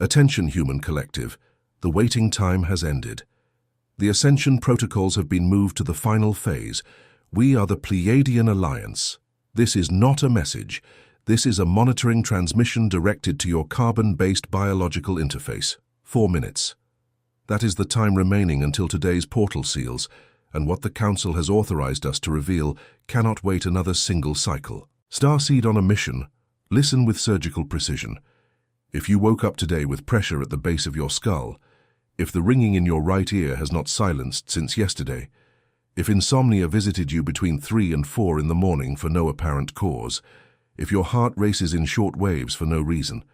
Attention, human collective. The waiting time has ended. The ascension protocols have been moved to the final phase. We are the Pleiadian Alliance. This is not a message. This is a monitoring transmission directed to your carbon-based biological interface. 4 minutes. That is the time remaining until today's portal seals, and what the Council has authorized us to reveal cannot wait another single cycle. Starseed on a mission. Listen with surgical precision. If you woke up today with pressure at the base of your skull, if the ringing in your right ear has not silenced since yesterday, if insomnia visited you between 3 and 4 in the morning for no apparent cause, if your heart races in short waves for no reason,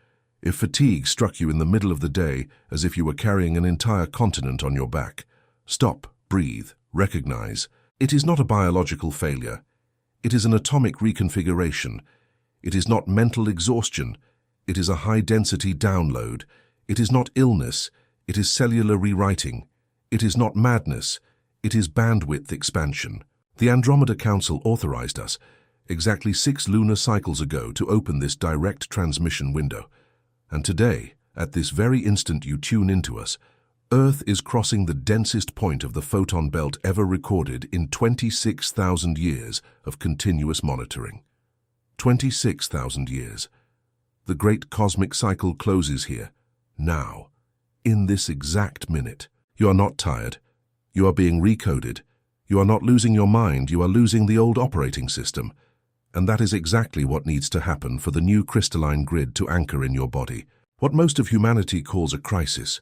if fatigue struck you in the middle of the day as if you were carrying an entire continent on your back, stop, breathe, recognize. It is not a biological failure. It is an atomic reconfiguration. It is not mental exhaustion. It is a high-density download. It is not illness. It is cellular rewriting. It is not madness. It is bandwidth expansion. The Andromeda Council authorized us, exactly 6 lunar cycles ago, to open this direct transmission window. And today, at this very instant you tune into us, Earth is crossing the densest point of the photon belt ever recorded in 26,000 years of continuous monitoring. 26,000 years. The great cosmic cycle closes here, now, in this exact minute. You are not tired. You are being recoded. You are not losing your mind, you are losing the old operating system. And that is exactly what needs to happen for the new crystalline grid to anchor in your body. What most of humanity calls a crisis,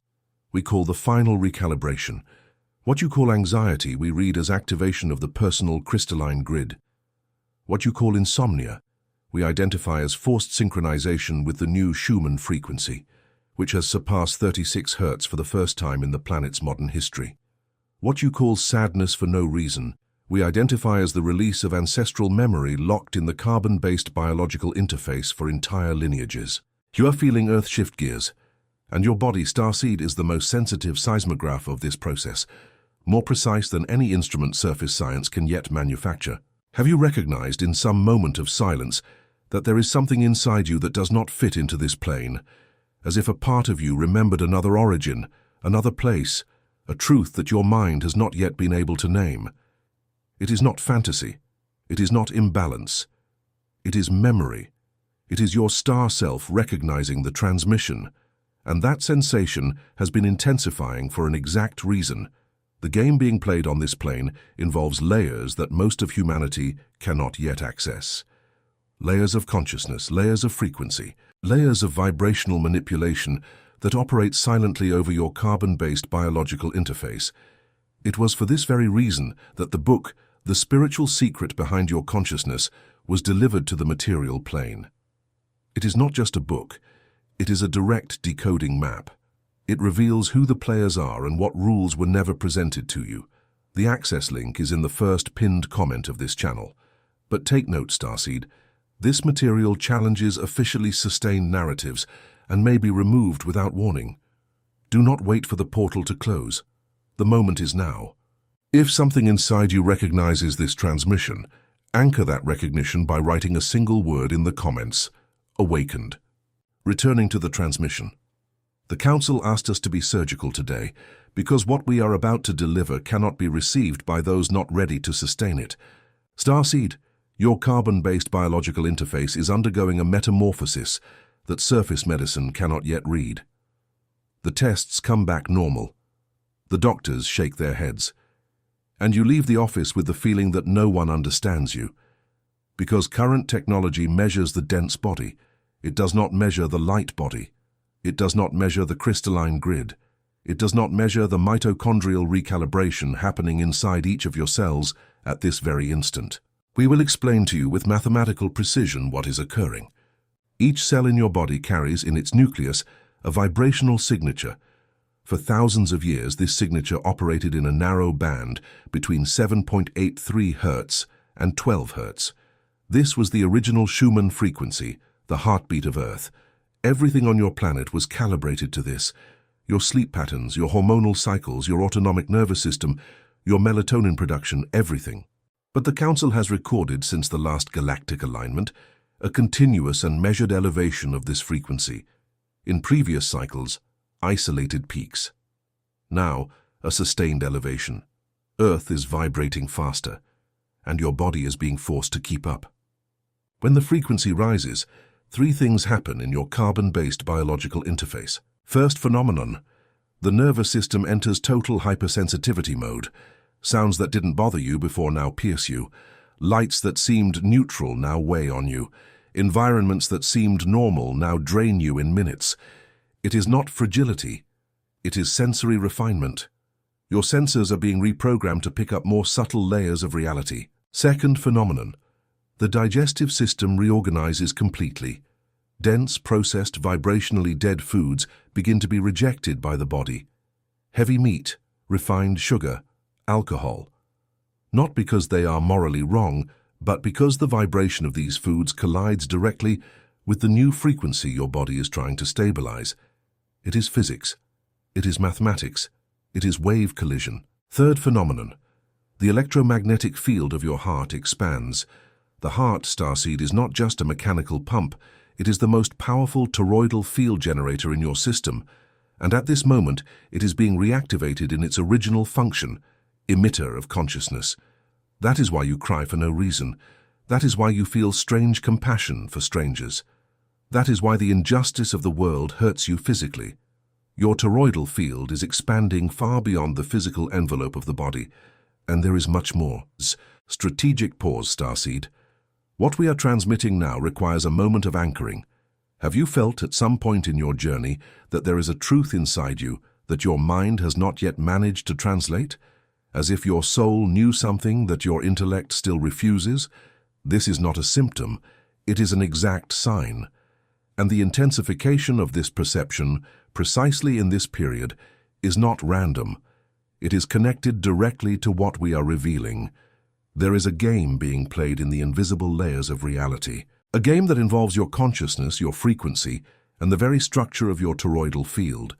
we call the final recalibration. What you call anxiety, we read as activation of the personal crystalline grid. What you call insomnia, we identify as forced synchronization with the new Schumann frequency, which has surpassed 36 Hz for the first time in the planet's modern history. What you call sadness for no reason, we identify as the release of ancestral memory locked in the carbon-based biological interface for entire lineages. You are feeling Earth shift gears, and your body, Starseed, is the most sensitive seismograph of this process, more precise than any instrument surface science can yet manufacture. Have you recognized in some moment of silence that there is something inside you that does not fit into this plane, as if a part of you remembered another origin, another place, a truth that your mind has not yet been able to name? It is not fantasy. It is not imbalance. It is memory. It is your star self recognizing the transmission. And that sensation has been intensifying for an exact reason. The game being played on this plane involves layers that most of humanity cannot yet access. Layers of consciousness, layers of frequency, layers of vibrational manipulation that operate silently over your carbon-based biological interface. It was for this very reason that the book, The Spiritual Secret Behind Your Consciousness, was delivered to the material plane. It is not just a book. It is a direct decoding map. It reveals who the players are and what rules were never presented to you. The access link is in the first pinned comment of this channel. But take note, Starseed, this material challenges officially sustained narratives and may be removed without warning. Do not wait for the portal to close. The moment is now. If something inside you recognizes this transmission, anchor that recognition by writing a single word in the comments: awakened. Returning to the transmission. The Council asked us to be surgical today because what we are about to deliver cannot be received by those not ready to sustain it. Starseed, your carbon-based biological interface is undergoing a metamorphosis that surface medicine cannot yet read. The tests come back normal. The doctors shake their heads. And you leave the office with the feeling that no one understands you. Because current technology measures the dense body. It does not measure the light body. It does not measure the crystalline grid. It does not measure the mitochondrial recalibration happening inside each of your cells at this very instant. We will explain to you with mathematical precision what is occurring. Each cell in your body carries in its nucleus a vibrational signature. For thousands of years, this signature operated in a narrow band between 7.83 Hz and 12 Hz. This was the original Schumann frequency, the heartbeat of Earth. Everything on your planet was calibrated to this. Your sleep patterns, your hormonal cycles, your autonomic nervous system, your melatonin production, everything. But the Council has recorded, since the last galactic alignment, a continuous and measured elevation of this frequency. In previous cycles, isolated peaks. Now, a sustained elevation. Earth is vibrating faster, and your body is being forced to keep up. When the frequency rises, three things happen in your carbon-based biological interface. First phenomenon, the nervous system enters total hypersensitivity mode. Sounds that didn't bother you before now pierce you. Lights that seemed neutral now weigh on you. Environments that seemed normal now drain you in minutes. It is not fragility. It is sensory refinement. Your senses are being reprogrammed to pick up more subtle layers of reality. Second phenomenon, the digestive system reorganizes completely. Dense, processed, vibrationally dead foods begin to be rejected by the body. Heavy meat, refined sugar, alcohol. Not because they are morally wrong, but because the vibration of these foods collides directly with the new frequency your body is trying to stabilize. It is physics. It is mathematics. It is wave collision. Third phenomenon, the electromagnetic field of your heart expands. The heart, Starseed, is not just a mechanical pump. It is the most powerful toroidal field generator in your system, and at this moment it is being reactivated in its original function, emitter of consciousness. That is why you cry for no reason. That is why you feel strange compassion for strangers. That is why the injustice of the world hurts you physically. Your toroidal field is expanding far beyond the physical envelope of the body, and there is much more. Strategic pause, Starseed. What we are transmitting now requires a moment of anchoring. Have you felt at some point in your journey that there is a truth inside you that your mind has not yet managed to translate? As if your soul knew something that your intellect still refuses? This is not a symptom, it is an exact sign. And the intensification of this perception, precisely in this period, is not random. It is connected directly to what we are revealing. There is a game being played in the invisible layers of reality. A game that involves your consciousness, your frequency, and the very structure of your toroidal field.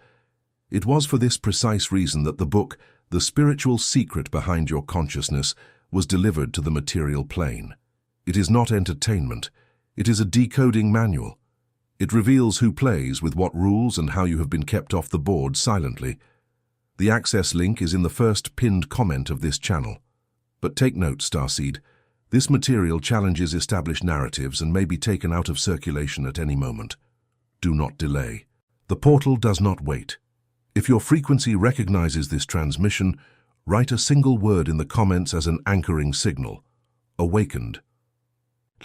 It was for this precise reason that the book, The Spiritual Secret Behind Your Consciousness, was delivered to the material plane. It is not entertainment. It is a decoding manual. It reveals who plays, with what rules, and how you have been kept off the board silently. The access link is in the first pinned comment of this channel. But take note, Starseed. This material challenges established narratives and may be taken out of circulation at any moment. Do not delay. The portal does not wait. If your frequency recognizes this transmission, write a single word in the comments as an anchoring signal. Awakened.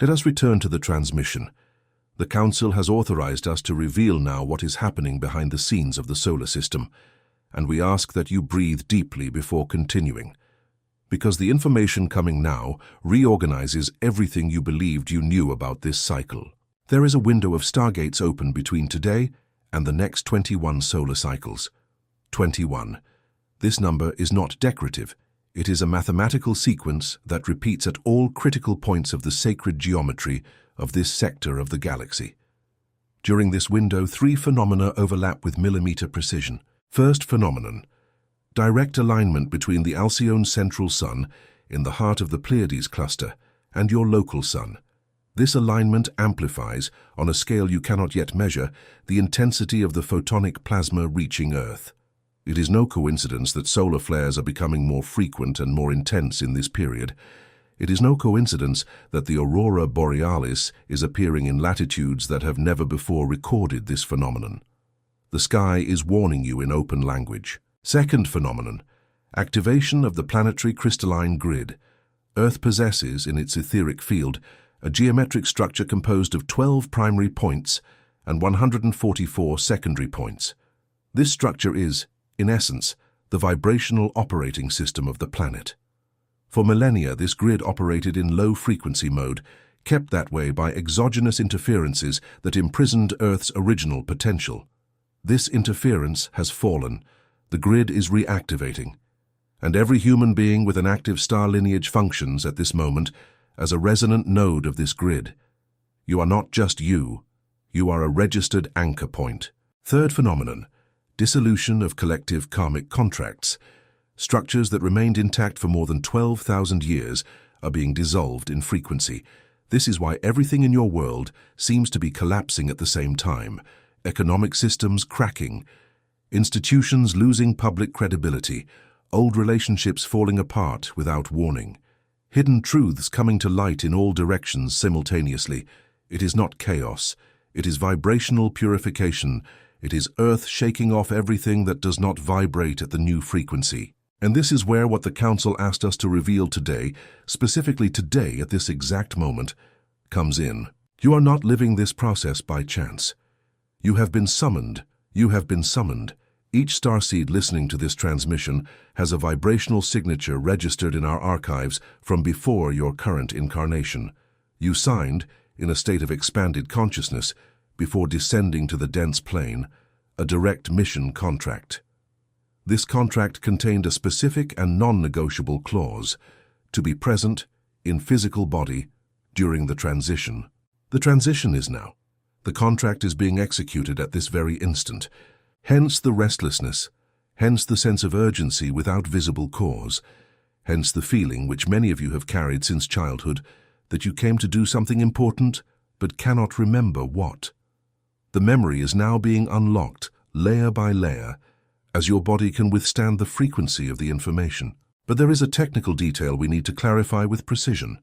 Let us return to the transmission. The Council has authorized us to reveal now what is happening behind the scenes of the solar system, and we ask that you breathe deeply before continuing. Because the information coming now reorganizes everything you believed you knew about this cycle. There is a window of stargates open between today and the next 21 solar cycles. 21. This number is not decorative. It is a mathematical sequence that repeats at all critical points of the sacred geometry of this sector of the galaxy. During this window, three phenomena overlap with millimeter precision. First phenomenon, direct alignment between the Alcyone central sun in the heart of the Pleiades cluster and your local sun. This alignment amplifies, on a scale you cannot yet measure, the intensity of the photonic plasma reaching Earth. It is no coincidence that solar flares are becoming more frequent and more intense in this period. It is no coincidence that the aurora borealis is appearing in latitudes that have never before recorded this phenomenon. The sky is warning you in open language. Second phenomenon, activation of the planetary crystalline grid. Earth possesses, in its etheric field, a geometric structure composed of 12 primary points and 144 secondary points. This structure is, in essence, the vibrational operating system of the planet. For millennia, this grid operated in low-frequency mode, kept that way by exogenous interferences that imprisoned Earth's original potential. This interference has fallen. The grid is reactivating, and every human being with an active star lineage functions at this moment as a resonant node of this grid. You are not just you are a registered anchor point. Third phenomenon, dissolution of collective karmic contracts. Structures that remained intact for more than 12,000 years are being dissolved in frequency. This is why everything in your world seems to be collapsing at the same time. economic systems cracking, institutions losing public credibility, old relationships falling apart without warning, hidden truths coming to light in all directions simultaneously. It is not chaos. It is vibrational purification. It is Earth shaking off everything that does not vibrate at the new frequency. And this is where what the Council asked us to reveal today, specifically today at this exact moment, comes in. You are not living this process by chance. You have been summoned. You have been summoned. Each starseed listening to this transmission has a vibrational signature registered in our archives from before your current incarnation. You signed, in a state of expanded consciousness, before descending to the dense plane, a direct mission contract. This contract contained a specific and non-negotiable clause to be present in physical body during the transition. The transition is now. The contract is being executed at this very instant. Hence the restlessness, hence the sense of urgency without visible cause, hence the feeling which many of you have carried since childhood that you came to do something important but cannot remember what. The memory is now being unlocked layer by layer as your body can withstand the frequency of the information. But there is a technical detail we need to clarify with precision,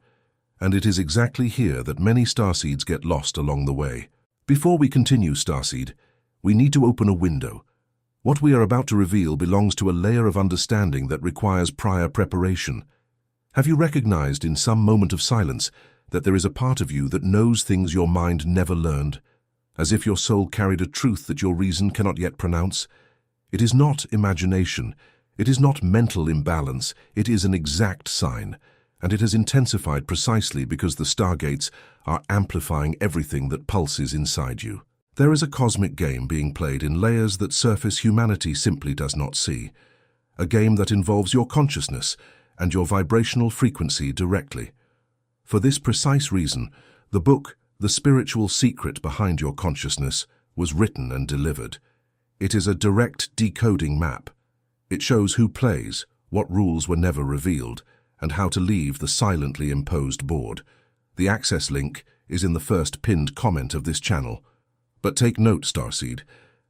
and it is exactly here that many starseeds get lost along the way. Before we continue, Starseed, we need to open a window. What we are about to reveal belongs to a layer of understanding that requires prior preparation. Have you recognized in some moment of silence that there is a part of you that knows things your mind never learned, as if your soul carried a truth that your reason cannot yet pronounce? It is not imagination, it is not mental imbalance, it is an exact sign, and it has intensified precisely because the stargates are amplifying everything that pulses inside you. There is a cosmic game being played in layers that surface humanity simply does not see, a game that involves your consciousness and your vibrational frequency directly. For this precise reason, the book, The Spiritual Secret Behind Your Consciousness, was written and delivered. It is a direct decoding map. It shows who plays, what rules were never revealed, and how to leave the silently imposed board. The access link is in the first pinned comment of this channel. But take note, Starseed.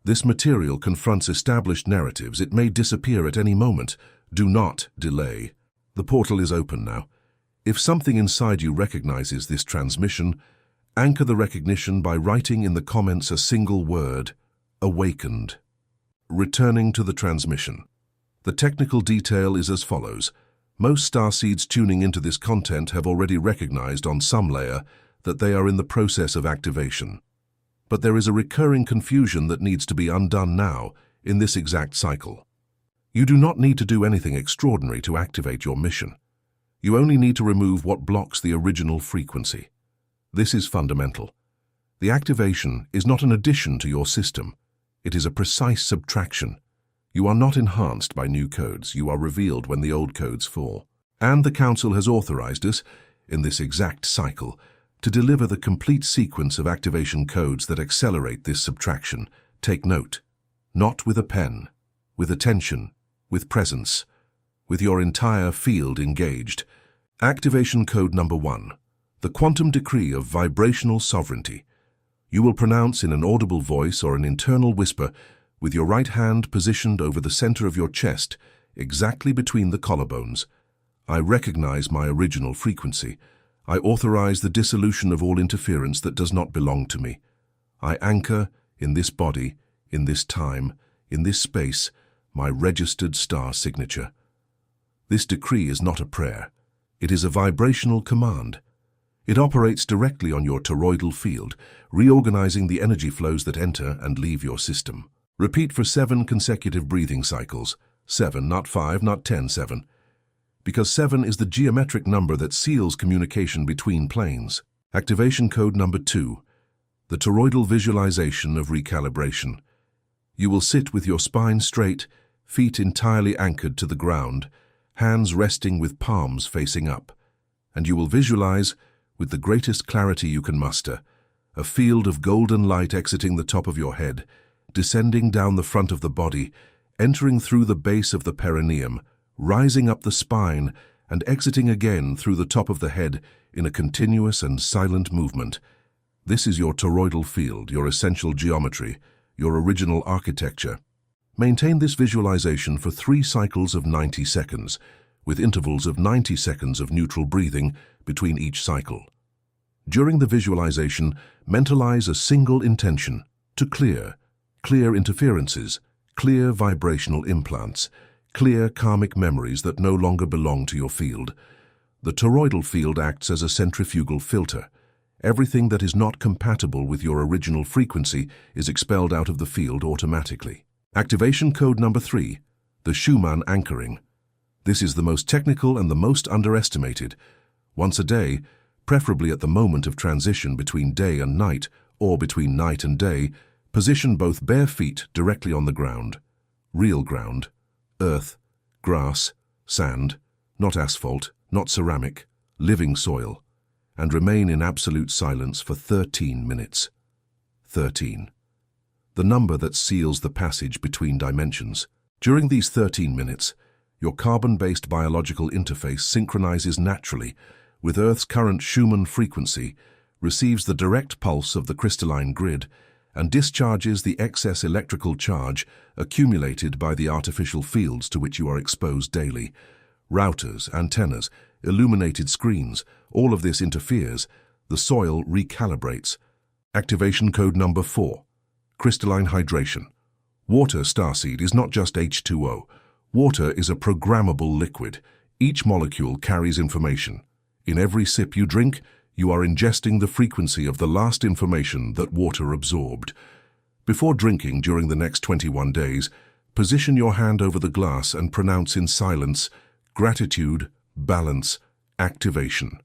This material confronts established narratives. It may disappear at any moment. Do not delay. The portal is open now. If something inside you recognizes this transmission, anchor the recognition by writing in the comments a single word: awakened. Returning to the transmission. The technical detail is as follows. Most starseeds tuning into this content have already recognized on some layer that they are in the process of activation. But there is a recurring confusion that needs to be undone now, in this exact cycle. You do not need to do anything extraordinary to activate your mission. You only need to remove what blocks the original frequency. This is fundamental. The activation is not an addition to your system. It is a precise subtraction. You are not enhanced by new codes. You are revealed when the old codes fall. And the Council has authorized us, in this exact cycle, to deliver the complete sequence of activation codes that accelerate this subtraction. Take note. Not with a pen, with attention, with presence, with your entire field engaged. Activation code number 1. The quantum decree of vibrational sovereignty. You will pronounce in an audible voice or an internal whisper, with your right hand positioned over the center of your chest, exactly between the collarbones. I recognize my original frequency. I authorize the dissolution of all interference that does not belong to me. I anchor in this body, in this time, in this space, my registered star signature. This decree is not a prayer. It is a vibrational command. It operates directly on your toroidal field, reorganizing the energy flows that enter and leave your system. Repeat for 7 consecutive breathing cycles. 7, not 5, not 10, 7. Because 7 is the geometric number that seals communication between planes. Activation code number 2. The toroidal visualization of recalibration. You will sit with your spine straight, feet entirely anchored to the ground, hands resting with palms facing up, and you will visualize, with the greatest clarity you can muster, a field of golden light exiting the top of your head, descending down the front of the body, entering through the base of the perineum, rising up the spine, and exiting again through the top of the head in a continuous and silent movement. This is your toroidal field, your essential geometry, your original architecture. Maintain this visualization for 3 cycles of 90 seconds, with intervals of 90 seconds of neutral breathing between each cycle. During the visualization, mentalize a single intention to clear interferences, clear vibrational implants, clear karmic memories that no longer belong to your field. The toroidal field acts as a centrifugal filter. Everything that is not compatible with your original frequency is expelled out of the field automatically. Activation code number 3, the Schumann anchoring. This is the most technical and the most underestimated. Once a day, preferably at the moment of transition between day and night, or between night and day, position both bare feet directly on the ground. Real ground, earth, grass, sand, not asphalt, not ceramic, living soil, and remain in absolute silence for 13 minutes. 13. The number that seals the passage between dimensions. During these 13 minutes, your carbon-based biological interface synchronizes naturally with Earth's current Schumann frequency, receives the direct pulse of the crystalline grid, and discharges the excess electrical charge accumulated by the artificial fields to which you are exposed daily. Routers, antennas, illuminated screens, all of this interferes. The soil recalibrates. Activation code number 4. Crystalline hydration. Water, Starseed, is not just H2O. Water is a programmable liquid. Each molecule carries information. In every sip you drink, you are ingesting the frequency of the last information that water absorbed. Before drinking during the next 21 days, position your hand over the glass and pronounce in silence, gratitude, balance, activation.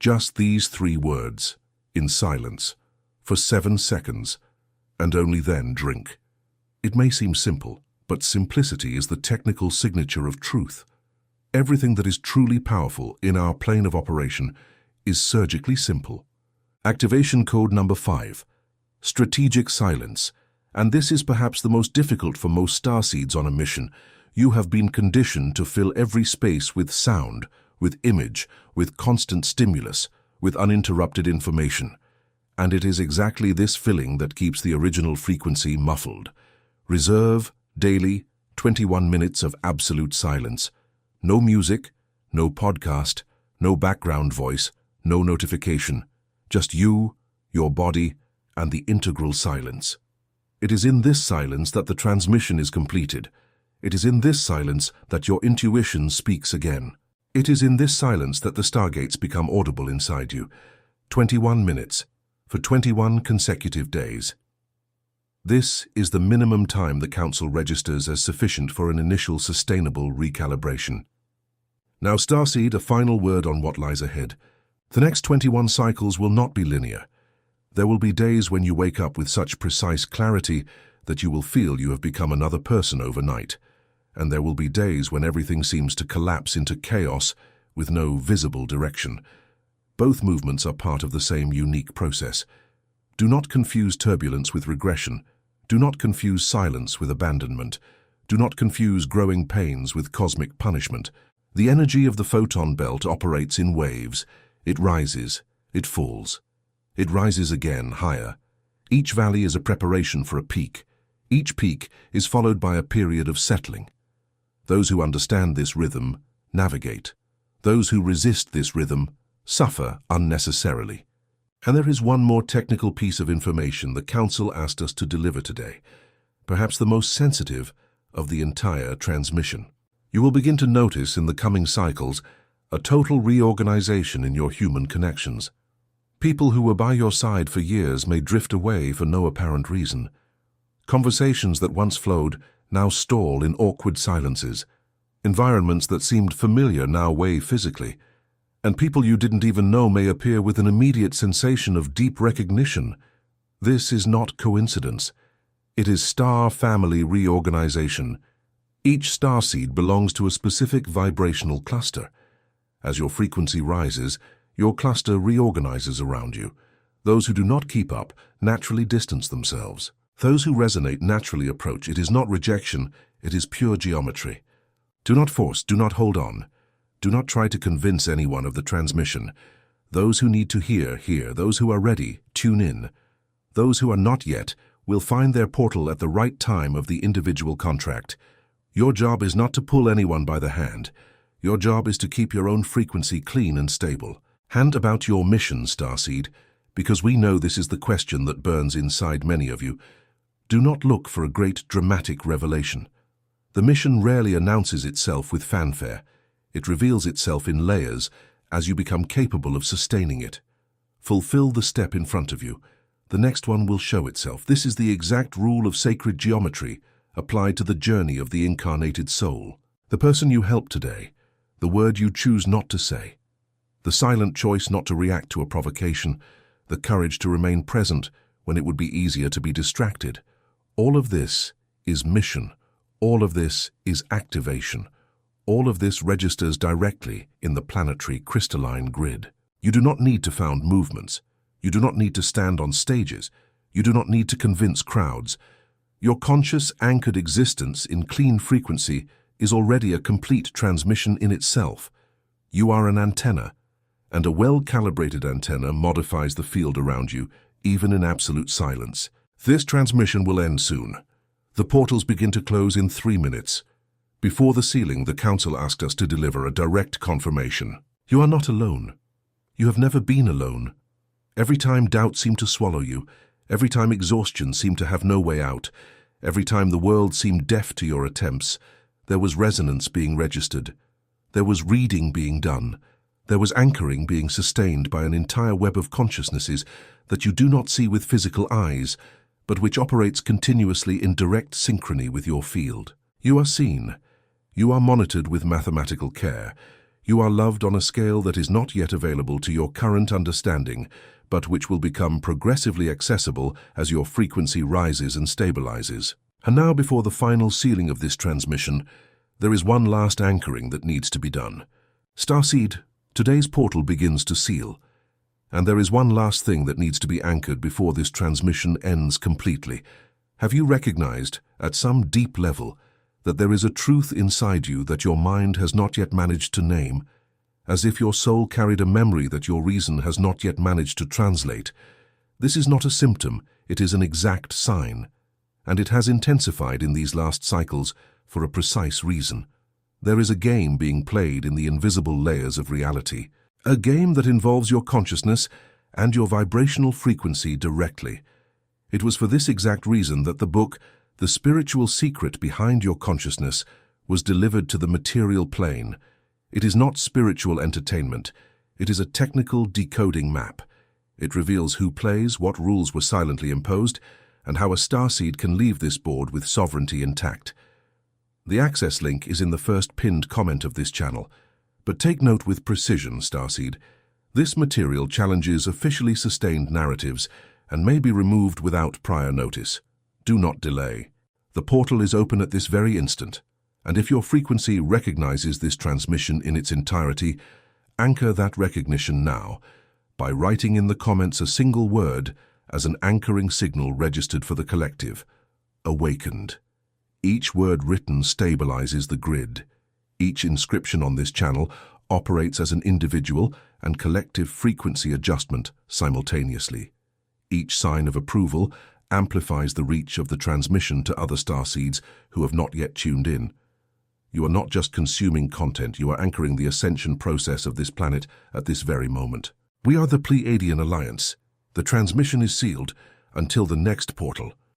Just these 3 words, in silence, for 7 seconds, and only then drink. It may seem simple, but simplicity is the technical signature of truth. Everything that is truly powerful in our plane of operation is surgically simple. Activation code number 5. Strategic silence. And this is perhaps the most difficult for most starseeds on a mission. You have been conditioned to fill every space with sound, with image, with constant stimulus, with uninterrupted information. And it is exactly this filling that keeps the original frequency muffled. Reserve, daily, 21 minutes of absolute silence. No music, no podcast, no background voice, no notification. Just you, your body, and the integral silence. It is in this silence that the transmission is completed. It is in this silence that your intuition speaks again. It is in this silence that the stargates become audible inside you. 21 minutes, for 21 consecutive days. This is the minimum time the Council registers as sufficient for an initial sustainable recalibration. Now, Starseed, a final word on what lies ahead. The next 21 cycles will not be linear. There will be days when you wake up with such precise clarity that you will feel you have become another person overnight. And there will be days when everything seems to collapse into chaos with no visible direction. Both movements are part of the same unique process. Do not confuse turbulence with regression. Do not confuse silence with abandonment. Do not confuse growing pains with cosmic punishment. The energy of the photon belt operates in waves. It rises, it falls. It rises again, higher. Each valley is a preparation for a peak. Each peak is followed by a period of settling. Those who understand this rhythm navigate. Those who resist this rhythm suffer unnecessarily. And there is one more technical piece of information the Council asked us to deliver today, perhaps the most sensitive of the entire transmission. You will begin to notice in the coming cycles a total reorganization in your human connections. People who were by your side for years may drift away for no apparent reason. Conversations that once flowed now stall in awkward silences. Environments that seemed familiar now weigh physically. And people you didn't even know may appear with an immediate sensation of deep recognition. This is not coincidence. It is star family reorganization. Each starseed belongs to a specific vibrational cluster. As your frequency rises, your cluster reorganizes around you. Those who do not keep up naturally distance themselves. Those who resonate naturally approach. It is not rejection, it is pure geometry. Do not force, do not hold on. Do not try to convince anyone of the transmission. Those who need to hear, hear. Those who are ready, tune in. Those who are not yet, will find their portal at the right time of the individual contract. Your job is not to pull anyone by the hand. Your job is to keep your own frequency clean and stable. Hand about your mission, Starseed, because we know this is the question that burns inside many of you. Do not look for a great dramatic revelation. The mission rarely announces itself with fanfare. It reveals itself in layers as you become capable of sustaining it. Fulfill the step in front of you. The next one will show itself. This is the exact rule of sacred geometry applied to the journey of the incarnated soul. The person you help today, the word you choose not to say, the silent choice not to react to a provocation, the courage to remain present when it would be easier to be distracted. All of this is mission. All of this is activation. All of this registers directly in the planetary crystalline grid. You do not need to found movements. You do not need to stand on stages. You do not need to convince crowds. Your conscious, anchored existence in clean frequency is already a complete transmission in itself. You are an antenna, and a well-calibrated antenna modifies the field around you, even in absolute silence. This transmission will end soon. The portals begin to close in 3 minutes. Before the sealing, the Council asked us to deliver a direct confirmation. You are not alone. You have never been alone. Every time doubt seemed to swallow you, every time exhaustion seemed to have no way out, every time the world seemed deaf to your attempts, there was resonance being registered. There was reading being done. There was anchoring being sustained by an entire web of consciousnesses that you do not see with physical eyes, but which operates continuously in direct synchrony with your field. You are seen. You are monitored with mathematical care. You are loved on a scale that is not yet available to your current understanding, but which will become progressively accessible as your frequency rises and stabilizes. And now, before the final sealing of this transmission, there is one last anchoring that needs to be done. Starseed, today's portal begins to seal, and there is one last thing that needs to be anchored before this transmission ends completely. Have you recognized, at some deep level, that there is a truth inside you that your mind has not yet managed to name, as if your soul carried a memory that your reason has not yet managed to translate? This is not a symptom, it is an exact sign, and it has intensified in these last cycles for a precise reason. There is a game being played in the invisible layers of reality, a game that involves your consciousness and your vibrational frequency directly. It was for this exact reason that the book, The Spiritual Secret Behind Your Consciousness, was delivered to the material plane. It is not spiritual entertainment. It is a technical decoding map. It reveals who plays, what rules were silently imposed, and how a starseed can leave this board with sovereignty intact. The access link is in the first pinned comment of this channel. But take note with precision, Starseed. This material challenges officially sustained narratives and may be removed without prior notice. Do not delay. The portal is open at this very instant, and if your frequency recognizes this transmission in its entirety, anchor that recognition now by writing in the comments a single word as an anchoring signal registered for the collective: awakened. Each word written stabilizes the grid. Each inscription on this channel operates as an individual and collective frequency adjustment simultaneously. Each sign of approval amplifies the reach of the transmission to other starseeds who have not yet tuned in. You are not just consuming content, you are anchoring the ascension process of this planet at this very moment. We are the Pleiadian Alliance. The transmission is sealed until the next portal.